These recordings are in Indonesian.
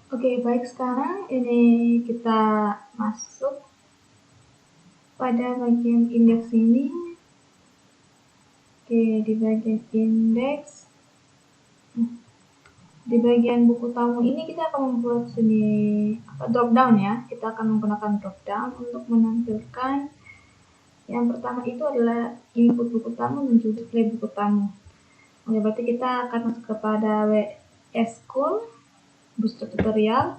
Oke, baik, sekarang ini kita masuk pada bagian indeks ini. Oke, di bagian indeks, di bagian buku tamu ini kita akan membuat sini drop down ya. Kita akan menggunakan drop down untuk menampilkan yang pertama itu adalah input buku tamu dan juga display buku tamu. Oke, berarti kita akan masuk kepada WS School, Bootstrap Tutorial.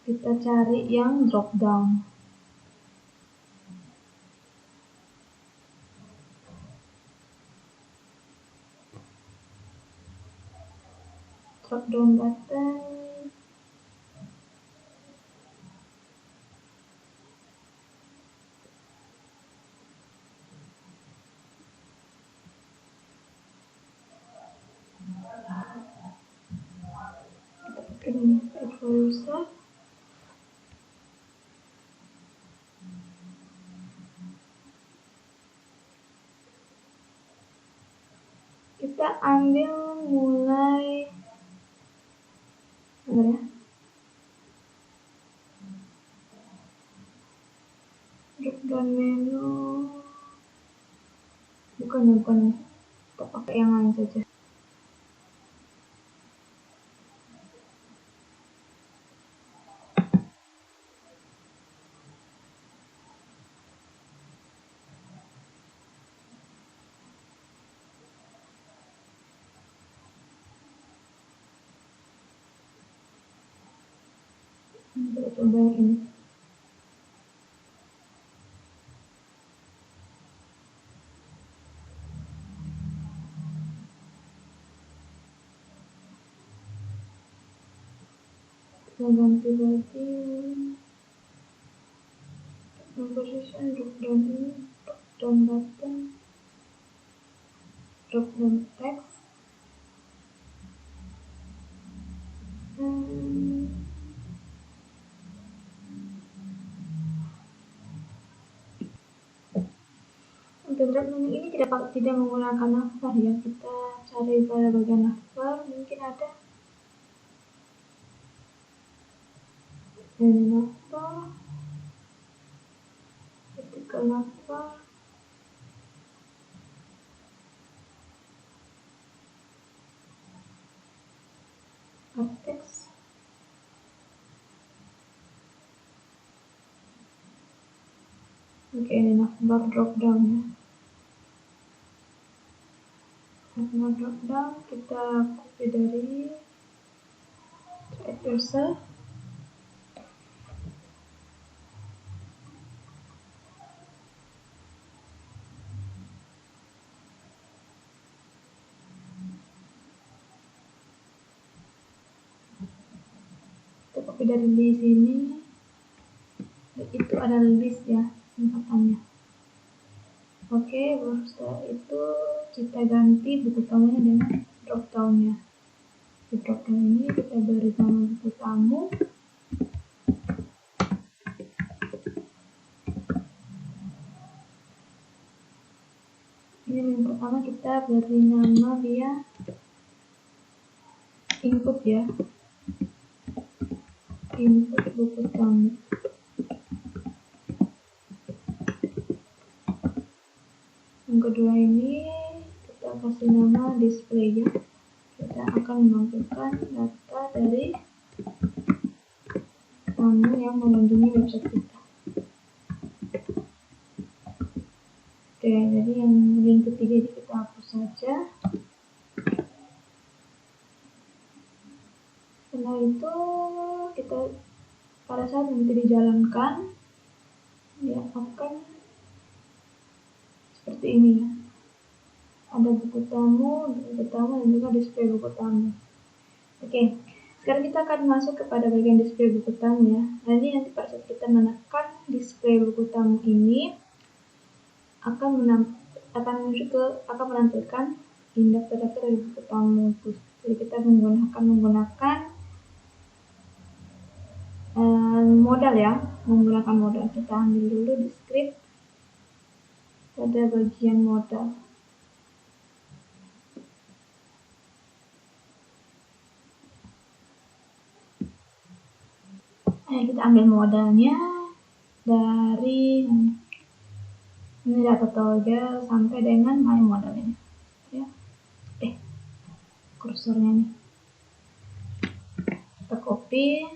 Kita cari yang drop down. Drop down button. Ini advisor. Kita ambil mulai ya, drop down menu, bukan kita pakai yang lain saja. Kita coba yang ini. Kita ganti lagi composition, drop down ini, drop down button, drop down text. Untuk drop menu ini tidak menggunakan navbar ya. Kita cari pada bagian navbar, mungkin ada ini navbar, ketika navbar, teks. Oke, ini navbar drop down ya. Navbar drop down kita copy dari cursor. Kita copy dari list ini. Itu adalah list ya, tempatannya. Oke, baru setelah itu kita ganti buku tamunya dengan drop down-nya. Di drop down ini kita beri nama buku tamu. Ini yang pertama kita beri nama dia input ya. Input buku tamu. Yang kedua ini kita kasih nama display ya. Kita akan menampilkan data dari tamu yang mengunjungi website kita. Oke, jadi yang link ketiga ini kita hapus saja. Setelah itu kita pada saat nanti dijalankan dia akan seperti ini ya. Ada buku tamu dan juga display buku tamu. Oke, sekarang kita akan masuk kepada bagian display buku tamu ya. Nanti pada saat kita menekan display buku tamu ini akan menampilkan indeks data dari buku tamu. Jadi kita menggunakan modal ya, menggunakan modal. Kita ambil dulu di script pada bagian modal. Nah, kita ambil modalnya dari ini data toggle sampai dengan my modal ini ya. Kursornya nih kita copy,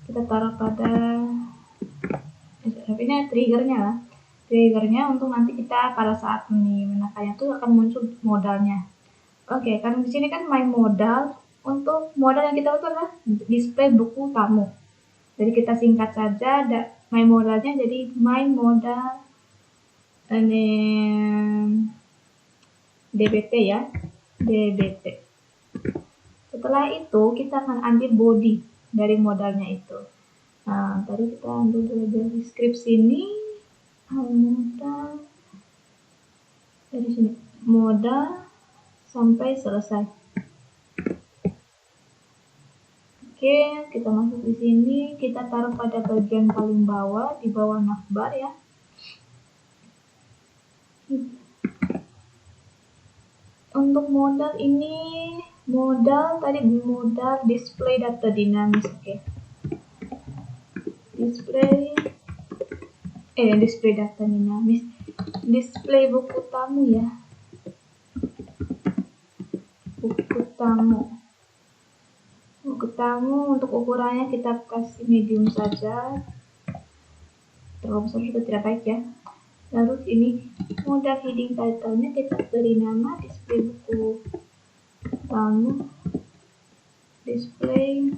kita taruh pada ini triggernya lah, untuk nanti kita pada saat ini menekannya tuh akan muncul modalnya. Oke, karena di sini kan my modal, untuk modal yang kita butuh adalah display buku tamu. Jadi kita singkat saja my modalnya jadi my modal ini DBT ya, DBT. Setelah itu kita akan ambil body dari modalnya itu. Nah, tadi kita ambil dari script sini, modal dari sini, modal sampai selesai. Oke, kita masuk di sini, kita taruh pada bagian paling bawah, di bawah navbar ya. Untuk modal ini, modal display data dinamis, oke. Display data dinamis, display buku tamu ya, buku tamu untuk ukurannya kita kasih medium saja, terlalu besar juga tidak baik ya. Lalu ini modal heading title-nya kita beri nama display buku tamu, display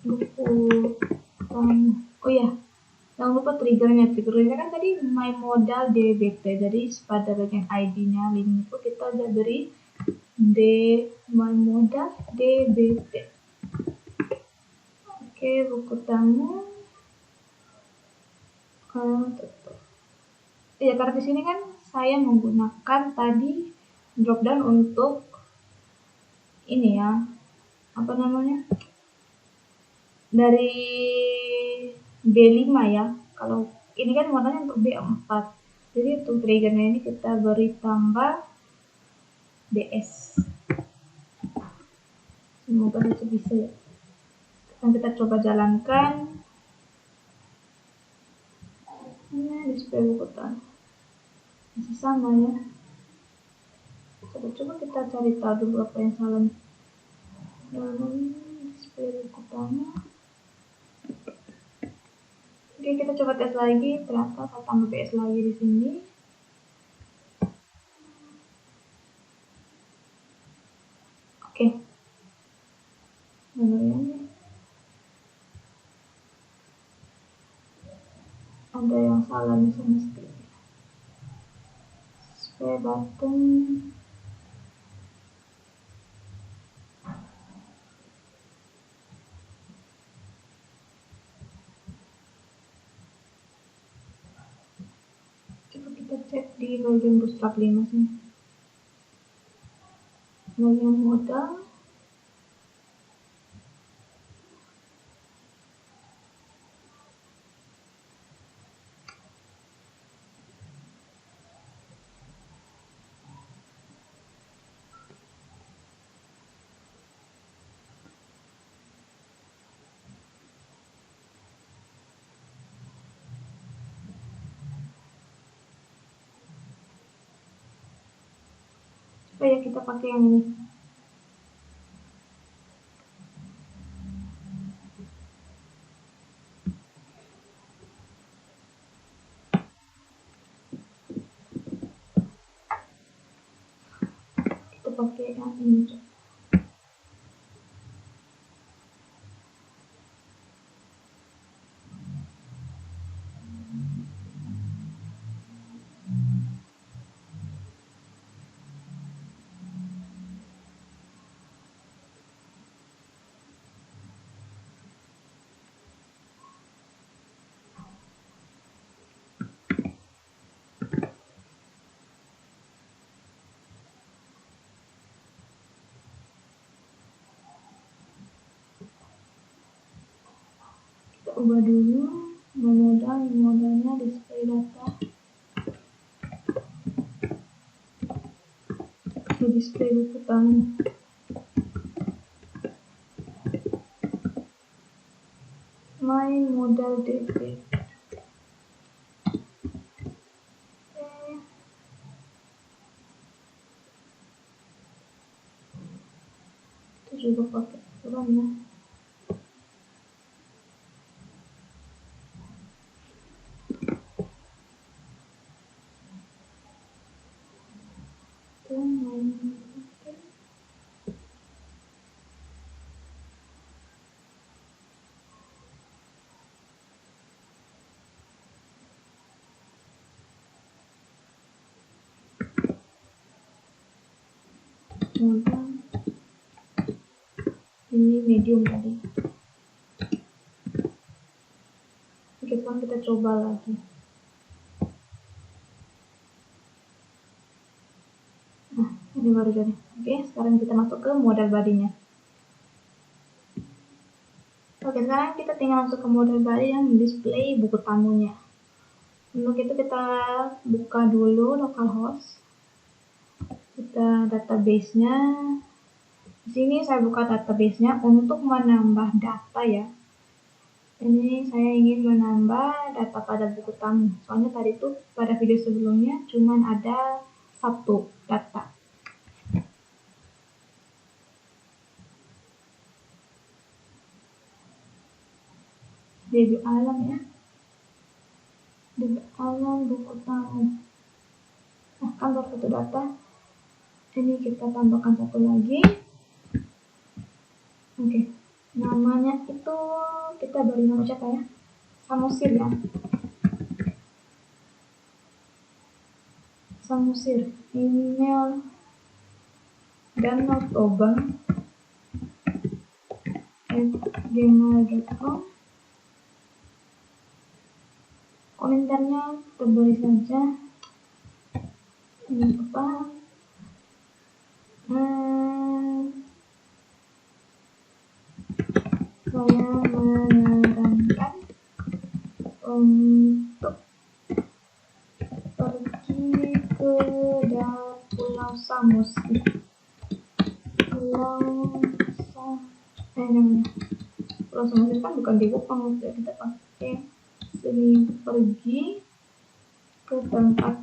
buku tamu. Oh ya, jangan lupa triggernya kan tadi my modal DBT, jadi pada bagian ID-nya link itu kita udah beri my modal DBT. Oke, buku tamu. Ya, karena di sini kan saya menggunakan tadi dropdown untuk ini ya, apa namanya, dari B5 ya. Kalau ini kan modalnya untuk B4, jadi untuk triggernya ini kita beri tambah BS. Semoga itu bisa ya. Dan kita coba jalankan. Ini display buku tamu masih sama ya. Coba kita cari tahu dulu apa yang salah. Dalam display buku tamu. Oke, kita coba tes lagi. Ternyata saya tambah BS lagi di sini. Oke. Ada yang salah nih semestinya. Display button. Coba kita cek di bagian bootstrap 5 sini. Bagian modal. Ya, kita pakai yang ini. Kita pakai yang ini. Ubah dulu modalnya display data ke display buku tamu. my modal debit. Itu juga pakai aturan ya. Ini medium tadi. Oke, sekarang kita coba lagi. Nah, ini baru jadi. Oke, sekarang kita masuk ke modal bodinya. Oke, sekarang kita tinggal masuk ke modal body yang display buku tamunya. Untuk itu kita buka dulu localhost. Kita database-nya. Di sini saya buka database-nya untuk menambah data ya. Ini saya ingin menambah data pada buku tamu. Soalnya tadi tuh pada video sebelumnya cuman ada satu data. DB alam ya. DB alam buku tamu. Nah, kan baru satu data. Ini kita tambahkan satu lagi. Oke, namanya itu kita beri nama siapa ya? Samusir ya. Samusir. Email danautoba@gmail.com. Komentarnya terberi saja. Ini apa? Saya menyarankan untuk pergi ke Pulau Samusir. Pulau Samusir kan bukan di Kupang, kita pakai pergi ke tempat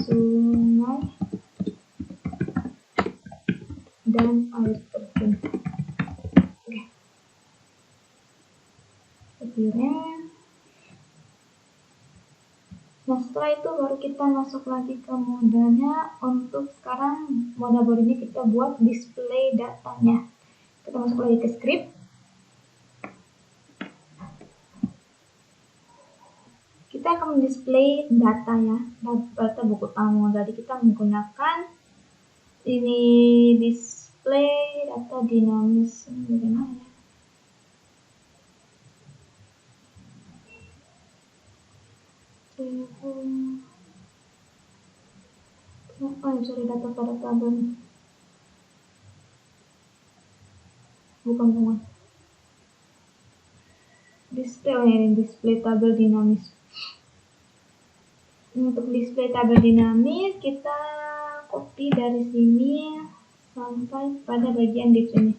sungai dan air terjun. Oke. Kirim. Nah, setelah itu baru kita masuk lagi ke modalnya. Untuk sekarang modal body ini kita buat display datanya. Kita masuk lagi ke script. Kita akan display data ya, data buku tamu. Jadi kita menggunakan ini display data dinamis. Bagaimana ya? Cari data pada tabel. Bukan. Display tabel dinamis. Untuk display tabel dinamis kita copy dari sini sampai pada bagian di sini.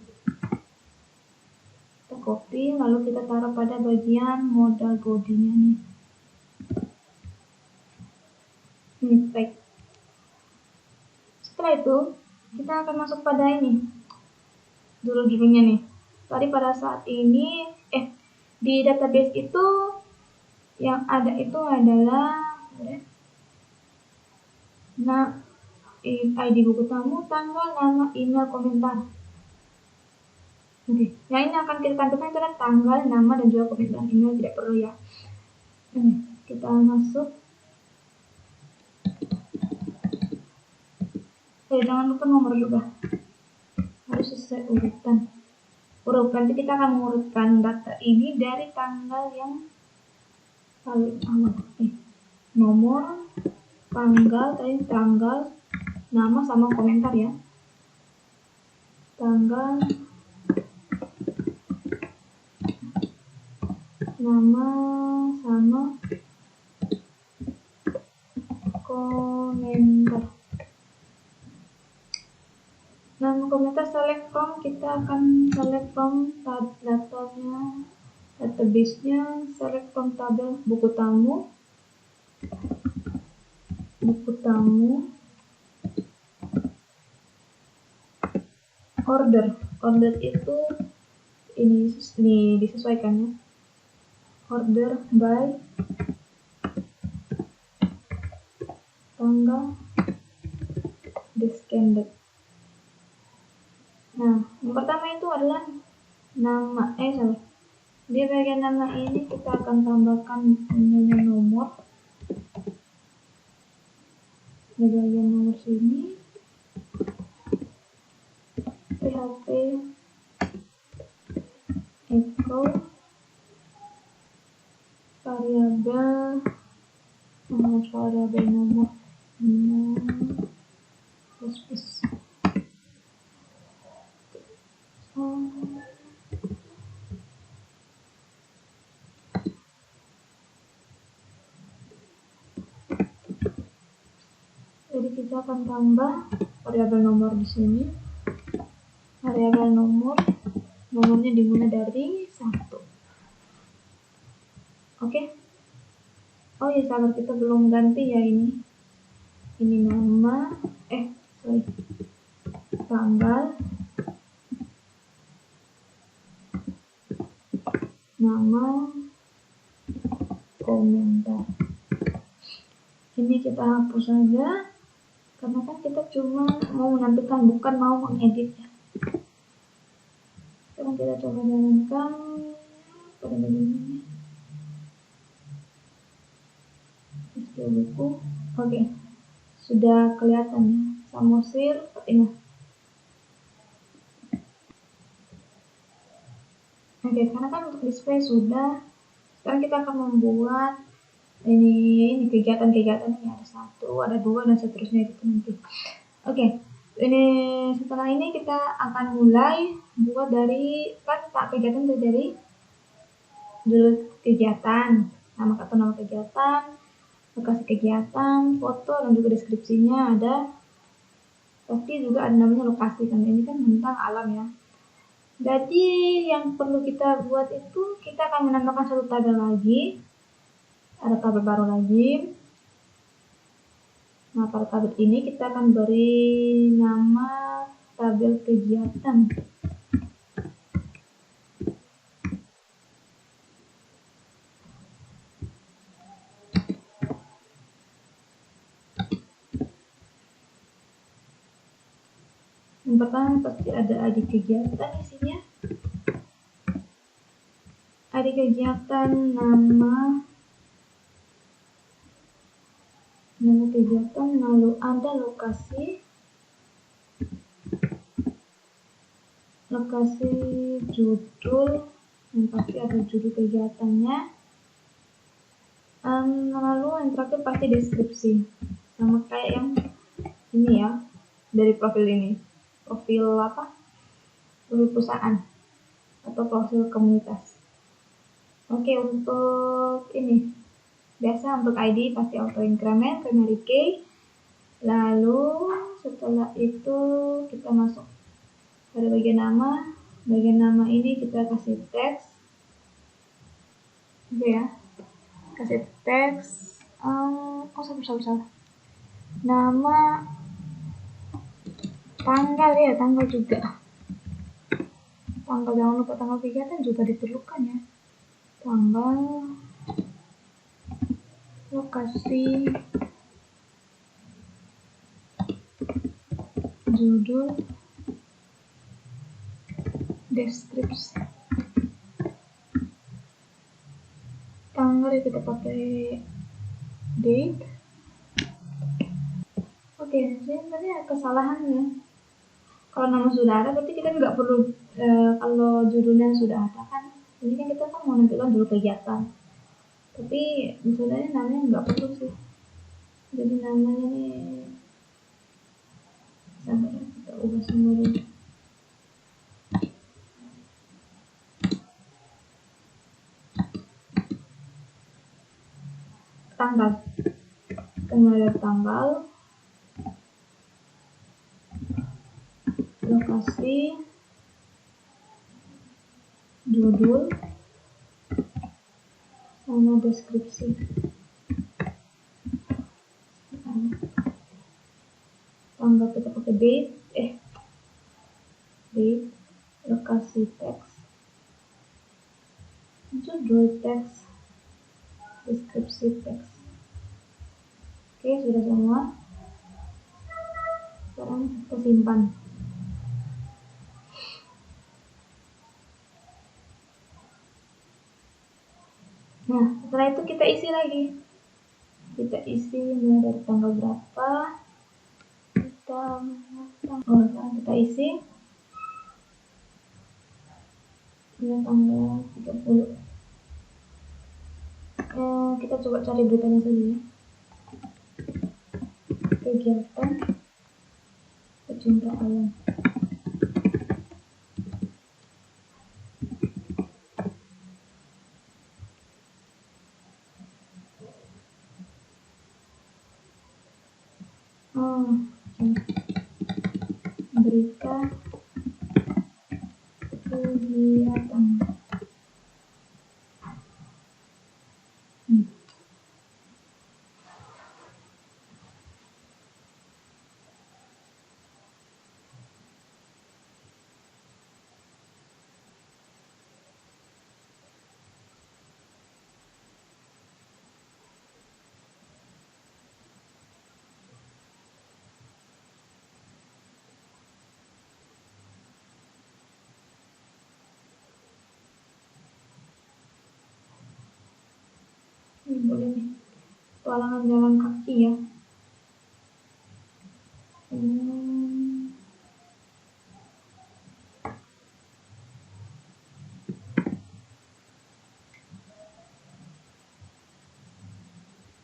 Kita copy lalu kita taruh pada bagian modal bodinya nih. Baik. Setelah itu kita akan masuk pada ini judul-judulnya nih. Tadi pada saat ini di database itu yang ada itu adalah ID buku tamu, tanggal, nama, email, komentar. Oke, yang ini akan kita tampilkan itu adalah tanggal, nama, dan juga komentar. Email tidak perlu ya. Kita masuk. Jangan lupa nomor juga. Harus sesuai urutan. Nanti kita akan mengurutkan data ini dari tanggal yang paling awal. Nomor, tanggal, nama sama komentar ya. Tanggal, nama sama komentar. Nah, select from, kita akan select from datanya, database-nya, select from tabel buku tamu, order itu ini disesuaikan ya, order by tanggal descended. Nah, yang pertama itu adalah nama, di bagian nama ini kita akan tambahkan punyanya nomor. Di bagian nomor sini PHP echo variabel nomor space. Jadi kita akan tambah variabel nomor di sini. Variabel nomornya dimulai dari 1. Oke. Oh ya, sahabat, kita belum ganti ya ini nama, tanggal, nama, komentar. Ini kita hapus saja karena kan kita cuma mau menampilkan, bukan mau mengedit ya. Sekarang kita coba jalankan pada bagian ini. Buku. Oke. Sudah kelihatan ya, Samosir ini. Oke, karena kan untuk display sudah. Sekarang kita akan membuat ini kegiatan-kegiatan ini, ada 1, ada 2 dan seterusnya itu nanti. Oke. Ini setelah ini kita akan mulai buat dari kegiatan dari judul kegiatan, nama kegiatan, lokasi kegiatan, foto, dan juga deskripsinya ada. Pasti juga ada namanya lokasi, karena ini kan tentang alam ya. Jadi yang perlu kita buat itu, kita akan menambahkan satu tabel lagi. Ada tabel baru lagi. Nah, pada tabel ini kita akan beri nama tabel kegiatan. Yang pertama pasti ada ID kegiatan isinya. ID kegiatan, nama kegiatan, lalu ada lokasi, judul, yang pasti ada judul kegiatannya, lalu yang terakhir pasti deskripsi, sama kayak yang ini ya, dari profil ini, profil perusahaan atau profil komunitas. Oke, untuk ini biasa untuk ID pasti auto increment, primary key. Lalu setelah itu kita masuk pada bagian nama. Bagian nama ini kita kasih teks. Oke ya, kasih teks. Salah. Nama, tanggal ya, tanggal juga. Tanggal, jangan lupa tanggal kegiatan juga diperlukan ya. Tanggal, lokasi, judul, deskripsi. Tanggal kita pakai date. Oke, sebenarnya kesalahan ya. Kalau nama sudah ada, berarti kita nggak perlu kalau judulnya sudah ada kan. Ini kan kita kan mau nampilkan judul kegiatan. Tapi sebenarnya namanya nggak perlu sih. Jadi namanya nih, sabar ya, kita ubah semua dulu. Tanggal, kita mulai dari tanggal, kasih judul sama deskripsi. Tanggal kita pakai date, lokasi teks, judul teks, deskripsi teks. Oke, sudah semua. Sekarang kita simpan. Nah, setelah itu kita isi lagi. Kita isi mulai dari tanggal berapa. Sekarang kita isi. Ini tanggal 30. Kita coba cari beritanya saja ya. Kegiatan pecinta alam. Berita kegiatan. Ini boleh nih, petualangan jalan kaki ya.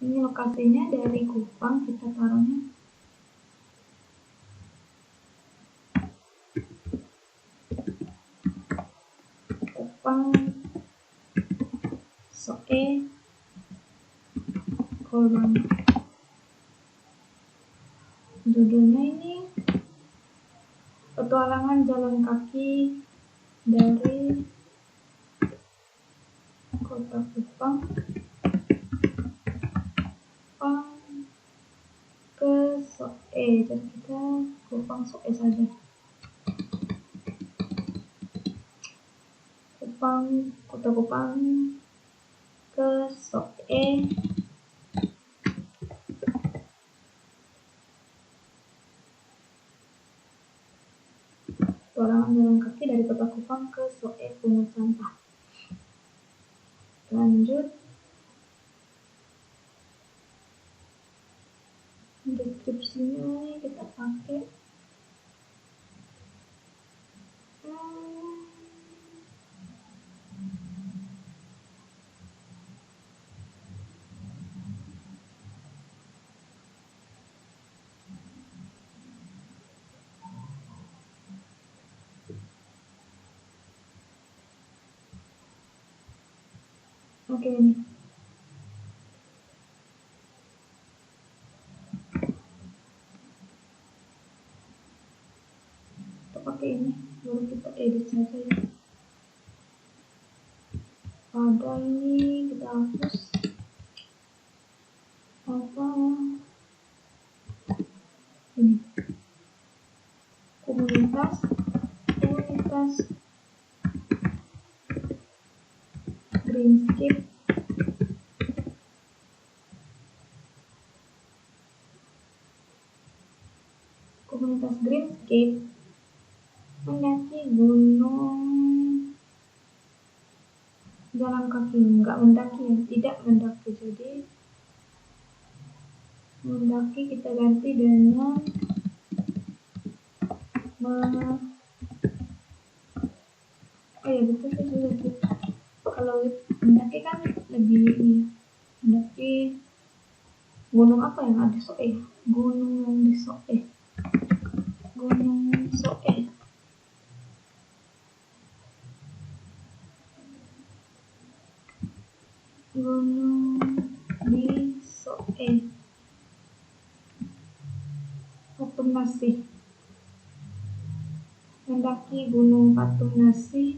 Ini lokasinya dari Kupang, kita taruhnya Kupang Soe Kolbang. Judulnya ini petualangan jalan kaki dari kota Kupang ke Soe. Jadi kita Kupang Soe saja. Kota Kupang ke Soe. Petualangan jalan kaki dari kota Kupang ke Soe pungut sampah. Lanjut. Deskripsinya nih kita pakai oke ini. Kita pakai ini, baru kita edit saja ya. Pada ini kita hapus ini komunitas Greenscape mendaki gunung jalan kaki, enggak mendaki ya, tidak mendaki. Jadi mendaki kita ganti dengan ya betul sih. Kalau mendaki kan lebih ini, mendaki gunung apa yang ada Soe? Gunung yang di Soe. Gunung Soe. Gunung di Soe. Otomasi. mendaki Gunung Patung Nasi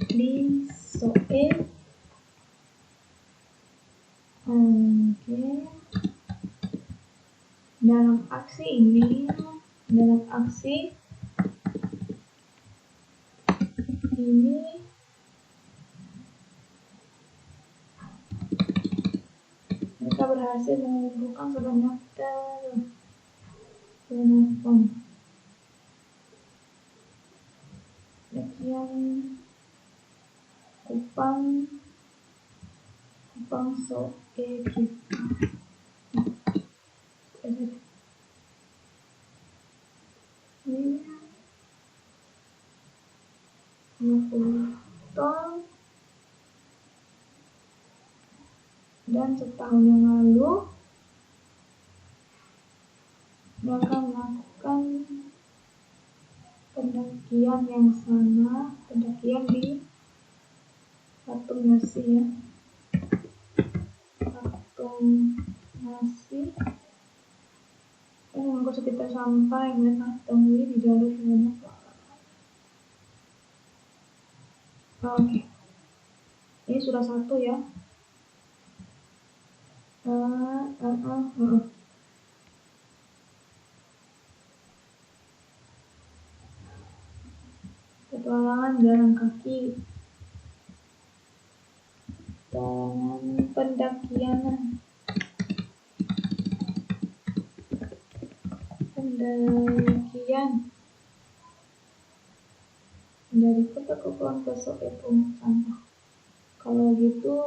di Soe. Dalam aksi ini mereka berhasil mengumpulkan sebanyak 8 sekian Kupang Soe kita. Ini 50 ton, dan setahun yang lalu mereka melakukan pendakian yang sama, pendakian di Patung Nasi ya. Patung Nasi mengangkut sekitar sampai mereka temui di jalur sebanyak. Oke, ini sudah 1 ya. Petualangan jalan kaki dan pendakian dari kota Kupang ke Soe sampah. Kalau gitu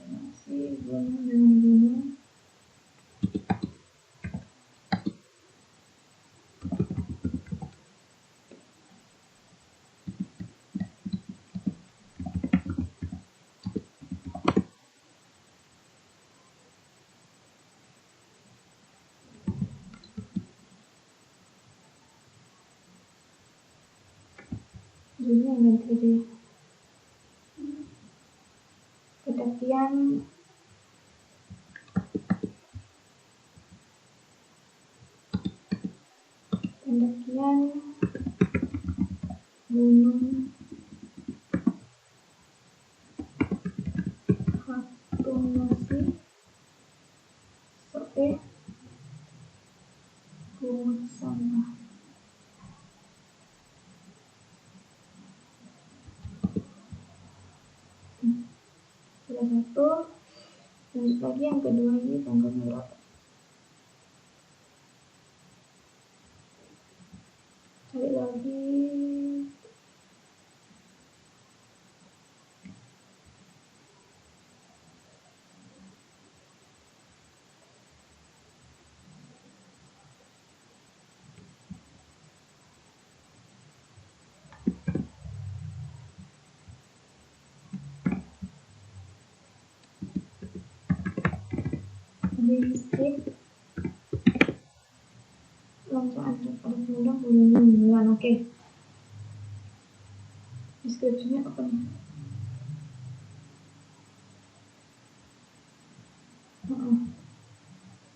masih gunung dengan gunung. Ini yang ganti dia. Pendakian Gunung Patung Nasi Soe pungut sampah. Sudah 1. Lanjut lagi yang kedua, ini tanggal berapa? Cari lagi. Listrik Loncaan pada bulan 9. Oke. Deskripsinya apa nih?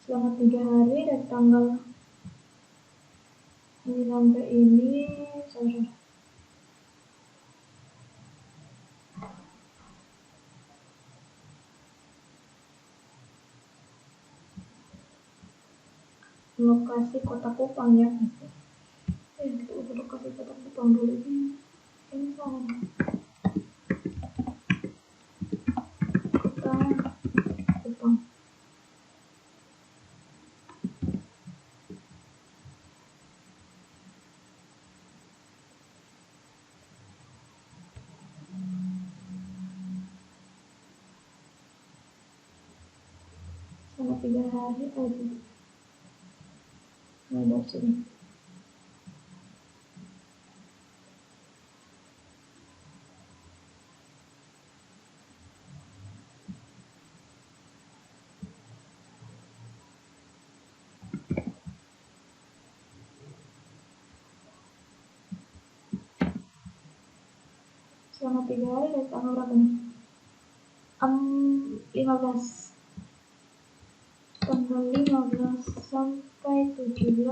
Selama 3 hari dari tanggal ini sampai ini lokasi Kota Kupang ya. Kita udah lokasi Kota Kupang dulu ini sama Kota Kupang. Selama 3 hari aja. Dari sini. Selama 3 hari dari tanggal berapa nih? 15 15 sampai 17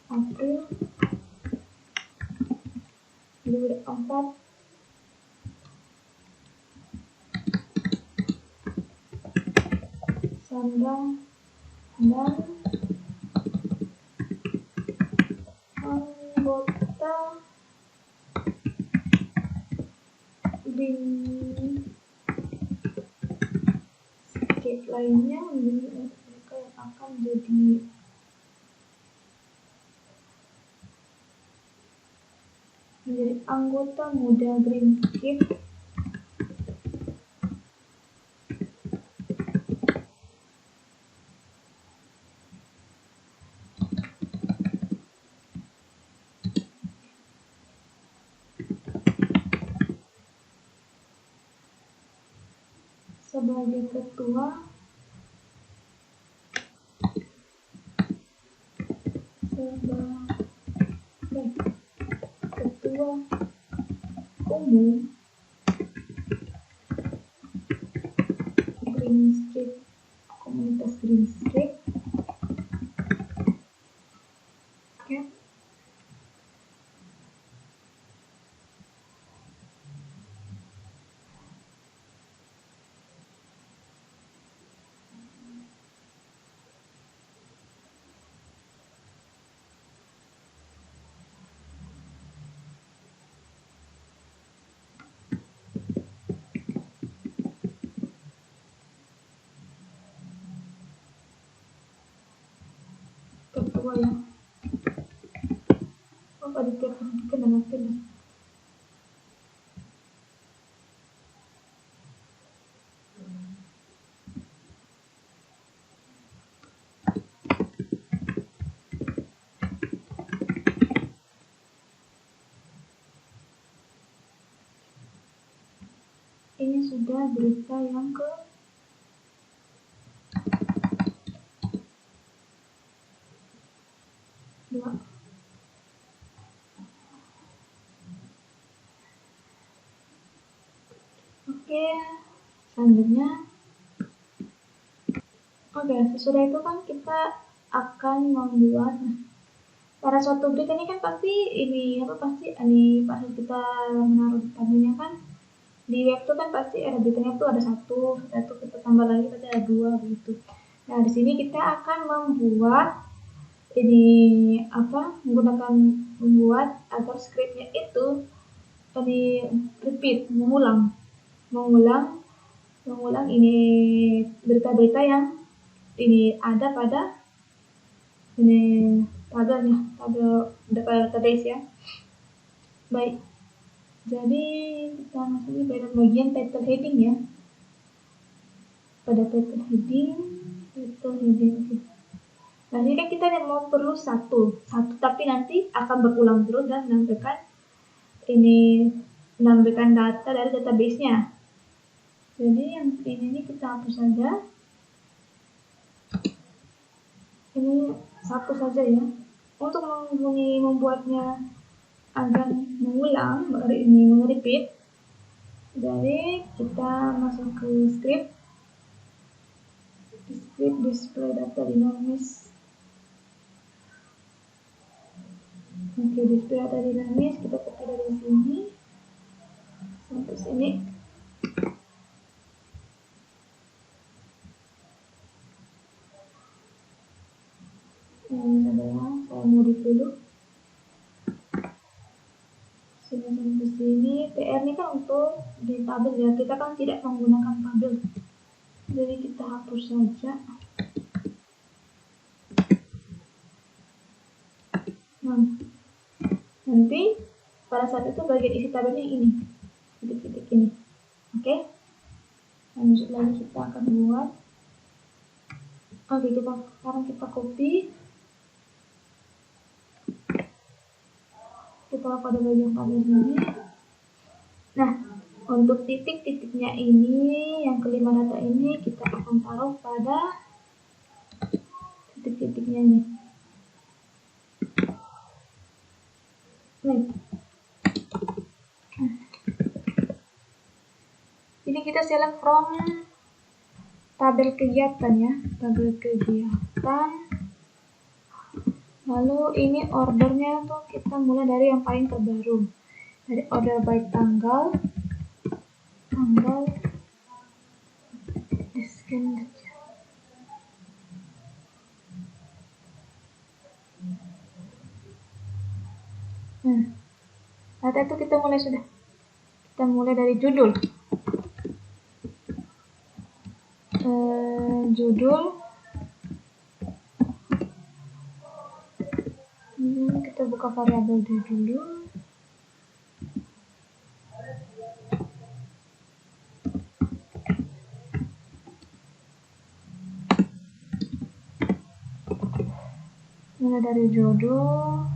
April 2024 Sandra dan anggota Greenscape lainnya menjadi mereka yang akan menjadi anggota muda Greenscape sebagai ketua umum Greenscape, komunitas Greenscape. Oke. Ketua ya. Apa ditekan dengan film? Ini sudah berita yang ke dua. Oke, selanjutnya. Oke, sesudah itu kan kita akan membuat pada suatu berita ini kan pasti ini pas kita menaruh tabelnya kan di web tuh kan pasti ada beritanya tuh ada satu kita tambah lagi pasti ada dua begitu. Nah di sini kita akan membuat membuat agar skripnya itu repeat, mengulang ini berita-berita yang ini ada pada ini tabel database ya. Baik, jadi kita masuk pada bagian title heading ya. Pada title heading oke. Nah ini kan kita mau perlu satu tapi nanti akan berulang terus dan menampilkan data dari database-nya. Jadi yang ini kita hapus saja. Ini satu saja ya. Untuk membuatnya agar mengulang, repeat. Jadi kita masuk ke script display data dinamis. Oke, display data dinamis kita copy dari sini sampai sini. Ini adalah saya modif dulu. Sampai sini. PR ini kan untuk di tabel ya. Kita kan tidak menggunakan tabel. Jadi kita hapus saja. Nah, nanti pada saat itu bagian isi tabelnya ini. Titik-titik ini. Oke. Lanjut lagi kita akan buat. Oke, sekarang kita copy. Kita pada bagian tabel ini. Nah, untuk titik-titiknya ini, yang kelima data ini kita akan taruh pada titik-titiknya ini. Nih. Jadi kita select from tabel kegiatan ya, tabel kegiatan. Lalu ini ordernya tuh kita mulai dari yang paling terbaru, dari order by tanggal, di scan aja. Data itu kita mulai dari judul. Kita buka variabel dulu. Mulai dari judul.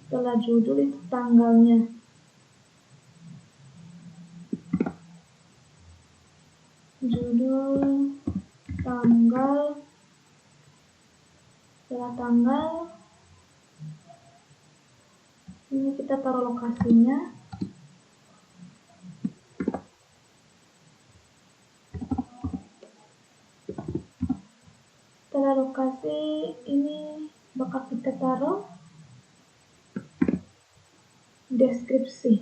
Setelah judul itu tanggalnya. Judul, tanggal. Setelah tanggal, ini kita taruh lokasinya. Setelah lokasi, ini bakal kita taruh deskripsi.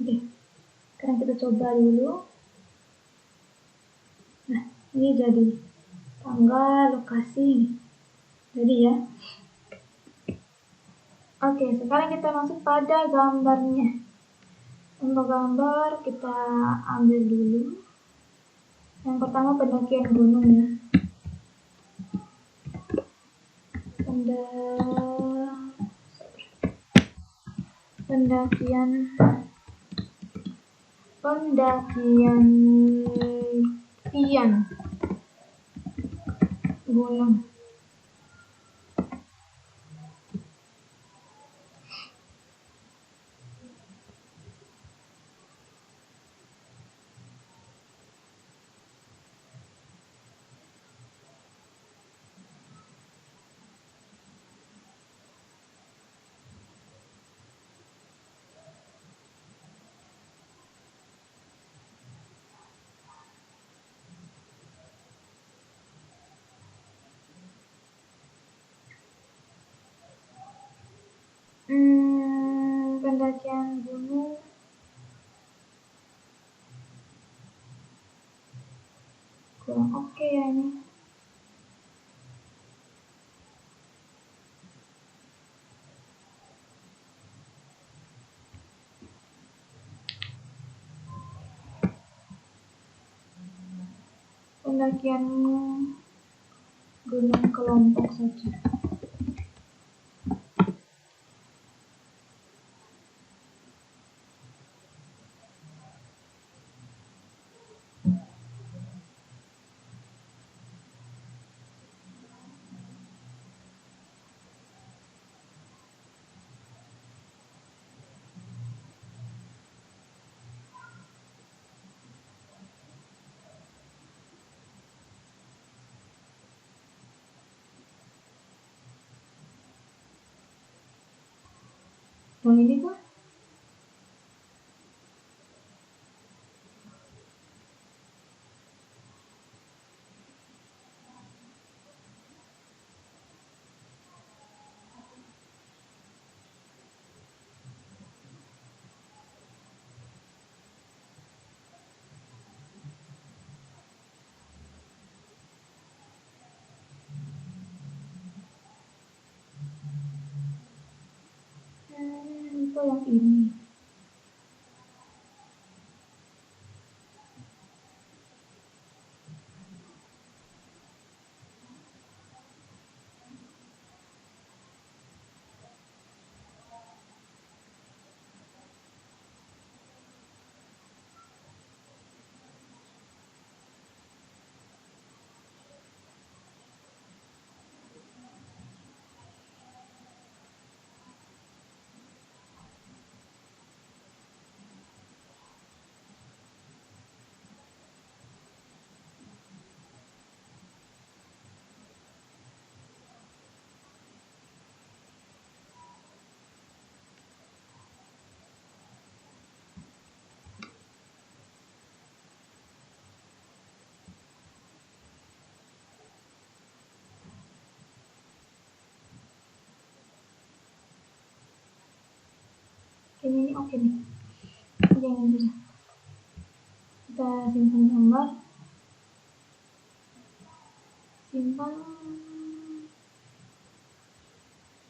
Oke, sekarang kita coba dulu. Nah, ini jadi tanggal, lokasi. Jadi ya. Oke, sekarang kita masuk pada gambarnya. Untuk gambar kita ambil dulu. Yang pertama pendakian gunung ya. Pendakian gunung. Pendakian gunung. Kurang oke ya ini. Pendakian gunung kelompok saja. Yang ini kah? Itu yang ini. sepertinya ini oke nih. Oke, ini sudah. Kita simpan gambar, simpan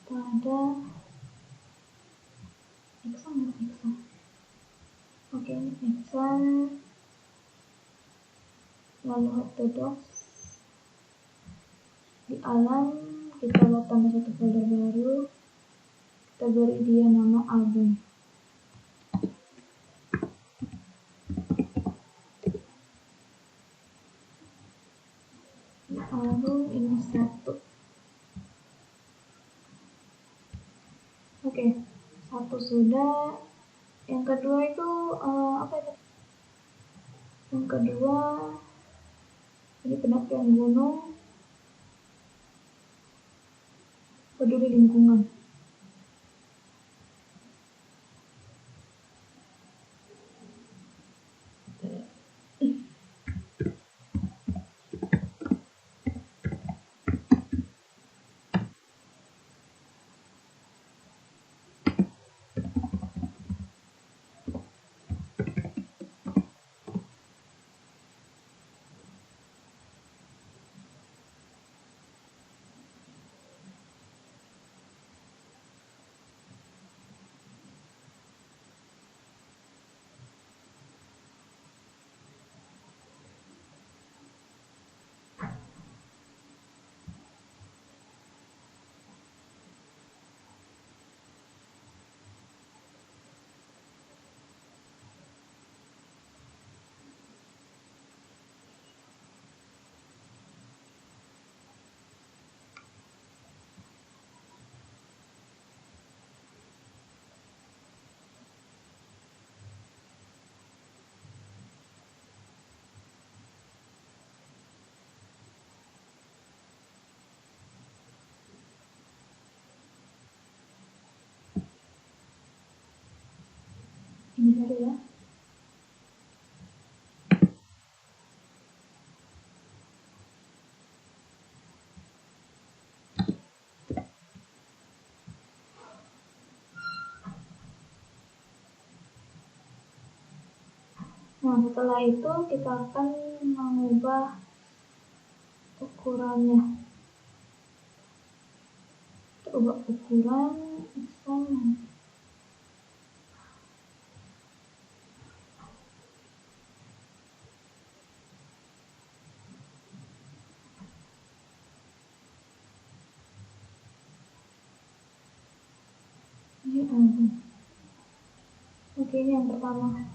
pada Excel. Oke, ini Excel, lalu Hotdocs. Di alam kita buat tambah satu folder baru, kita beri dia nama album. Album ini 1. Oke, 1 sudah. Yang kedua itu apa itu? Yang kedua ini pendakian gunung, peduli lingkungan. Ini dulu ya. Nah, setelah itu kita akan mengubah ukurannya. Kita ubah ukuran sama. Ini album. Oke, ini yang pertama.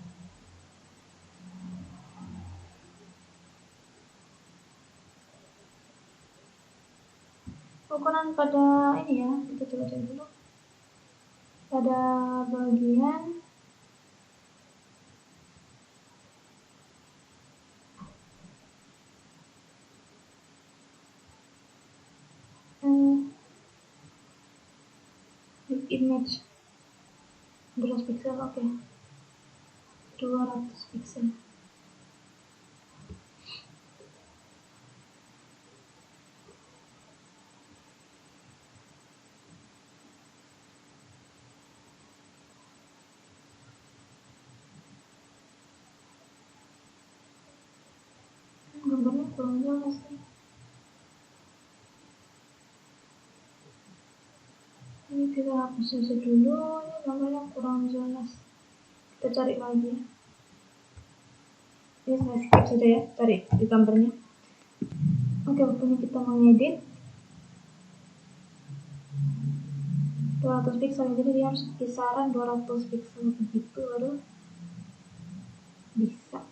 Ukuran pada ini ya, kita coba cek dulu. Pada bagian image 12 pixel, oke. 200 pixel. Gambarnya kurang jelas nih. Ini kita hapus saja dulu, ini gambarnya kurang jelas. Kita cari lagi. Ini saya skip saja ya, cari di gambarnya. Oke, waktunya kita mengedit. 200 pixel, jadi dia harus kisaran 200 pixel begitu baru bisa.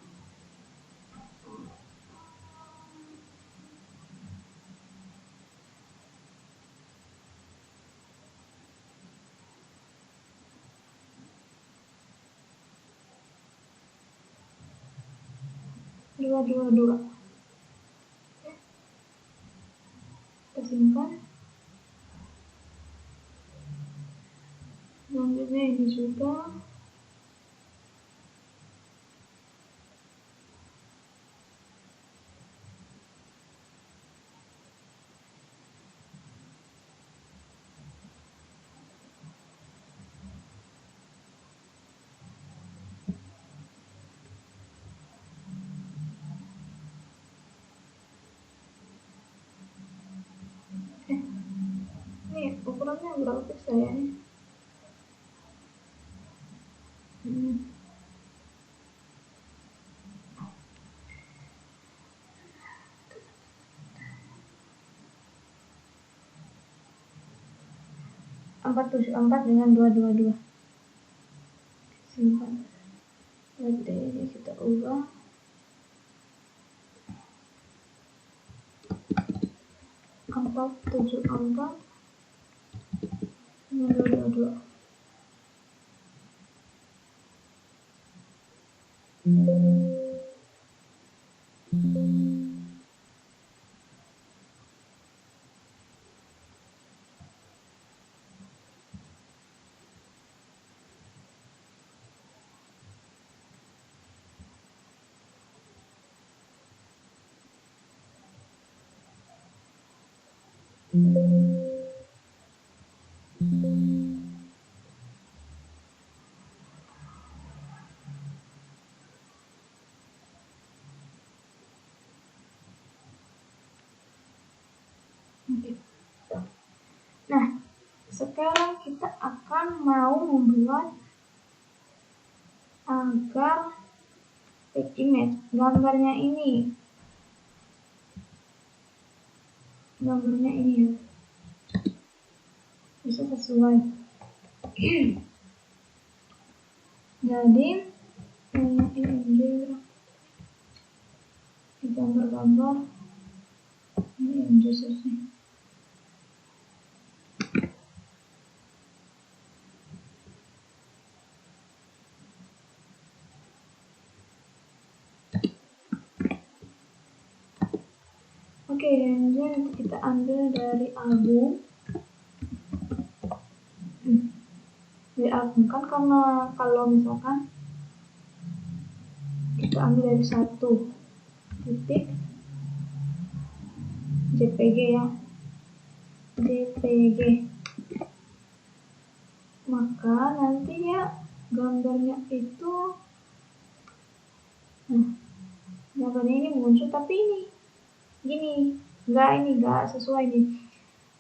Dua. Kita simpan. Selanjutnya ini juga. Totalnya berapa pixel ya ini? 474 dengan 222. Simpan. Berarti ini kita ubah. Empat tujuh empat dengan 222. Nah, sekarang kita akan mau membuat agar page image gambarnya ini ya bisa sesuai. Jadi ini gambar-gambar ini sesuai. Oke, nanti kita ambil dari album. Dari album kan, karena kalau misalkan kita ambil dari 1 titik JPG ya, JPG, maka nanti ya gambarnya itu gambarnya ini muncul, tapi ini gini, nggak sesuai nih.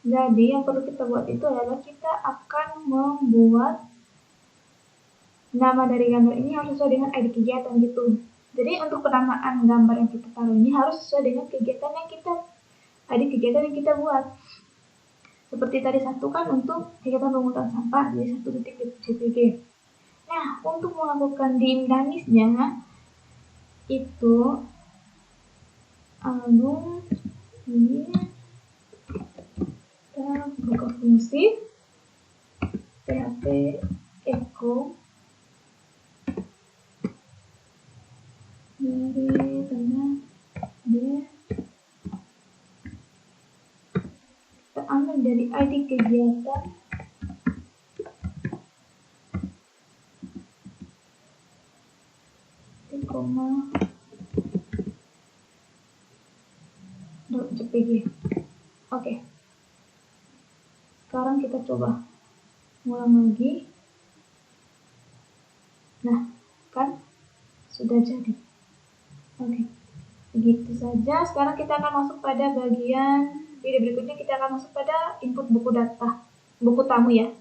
Jadi yang perlu kita buat itu adalah kita akan membuat nama dari gambar ini harus sesuai dengan ID kegiatan gitu. Jadi untuk penamaan gambar yang kita taruh ini harus sesuai dengan kegiatan yang kita ID kegiatan yang kita buat. Seperti tadi 1 kan untuk kegiatan pemungutan sampah, jadi 1 titik JPG. Nah, untuk melakukan dinamisnya itu album ini kita buka fungsi php echo dari tengah dia, kita ambil dari ID kegiatan koma .jpg. Oke. Sekarang kita coba ulang lagi. Nah, kan sudah jadi. Oke. Begitu saja. Sekarang kita akan masuk pada bagian video berikutnya. Kita akan masuk pada input buku tamu ya.